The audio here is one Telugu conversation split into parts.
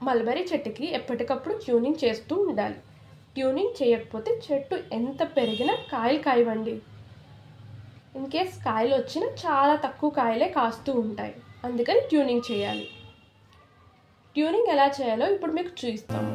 మల్బరీ చెట్టుకి ఎప్పటికప్పుడు ట్యూనింగ్ చేస్తూ ఉండాలి. ట్యూనింగ్ చేయకపోతే చెట్టు ఎంత పెరిగినా కాయలు కాయవండి. ఇన్ కేస్ కాయలు వచ్చినా చాలా తక్కువ కాయలే కాస్తూ ఉంటాయి. అందుకని ట్యూనింగ్ చేయాలి. ట్యూనింగ్ ఎలా చేయాలో ఇప్పుడు మీకు చూపిస్తాము.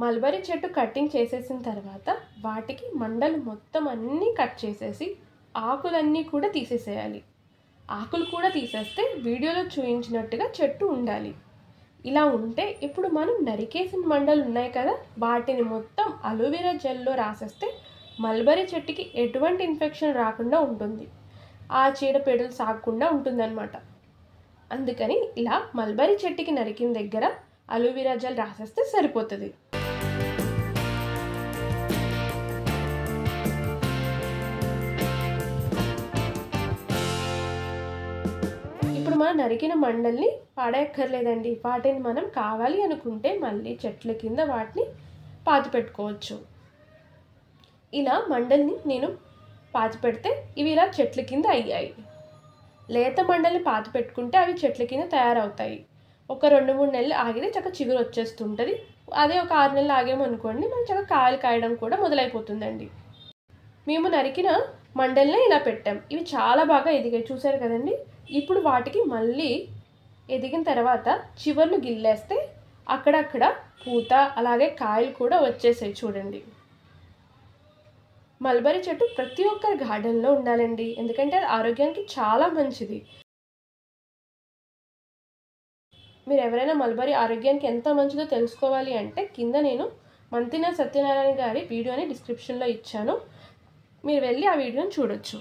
మల్బరీ చెట్టు కటింగ్ చేసేసిన తర్వాత వాటికి మండలు మొత్తం అన్నీ కట్ చేసేసి ఆకులన్నీ కూడా తీసేసేయాలి. ఆకులు కూడా తీసేస్తే వీడియోలో చూపించినట్టుగా చెట్టు ఉండాలి. ఇలా ఉంటే ఇప్పుడు మనం నరికేసిన మండలు ఉన్నాయి కదా, వాటిని మొత్తం అలోవెరా జెల్లో రాసేస్తే మల్బరీ చెట్టుకి ఎటువంటి ఇన్ఫెక్షన్ రాకుండా ఉంటుంది. ఆ చీడపీడలు సాగకుండా ఉంటుందన్నమాట. అందుకని ఇలా మల్బరీ చెట్టుకి నరికిన దగ్గర అలోవెరా జెల్ రాసేస్తే సరిపోతుంది. ఇప్పుడు మనం నరికిన మండల్ని పాడేయక్కర్లేదండి. వాటిని మనం కావాలి అనుకుంటే మళ్ళీ చెట్ల కింద వాటిని పాతి పెట్టుకోవచ్చు. ఇలా మండల్ని నేను పాతి పెడితే ఇవి ఇలా చెట్ల కింద అయ్యాయి. లేత మండల్ని పాతి పెట్టుకుంటే అవి చెట్ల కింద తయారవుతాయి. ఒక 2-3 నెలలు ఆగితే చక్కగా చిగురు వచ్చేస్తుంటుంది. అదే ఒక 6 నెలలు ఆగామనుకోండి, మనం చక్కగా కాయలు కాయడం కూడా మొదలైపోతుందండి. మేము నరికిన మండల్నే ఇలా పెట్టాం. ఇవి చాలా బాగా ఎదిగాయి, చూసారు కదండి. ఇప్పుడు వాటికి మళ్ళీ ఎదిగిన తర్వాత చివర్లు గిల్లేస్తే అక్కడక్కడ పూత అలాగే కాయలు కూడా వచ్చేసాయి చూడండి. మల్బరీ చెట్టు ప్రతి ఒక్కరి గార్డెన్లో ఉండాలండి, ఎందుకంటే అది ఆరోగ్యానికి చాలా మంచిది. మీరు ఎవరైనా మల్బరీ ఆరోగ్యానికి ఎంత మంచిదో తెలుసుకోవాలి అంటే కింద నేను మంతిన సత్యనారాయణ గారి వీడియోని డిస్క్రిప్షన్లో ఇచ్చాను. మీరు వెళ్ళి ఆ వీడియోని చూడొచ్చు.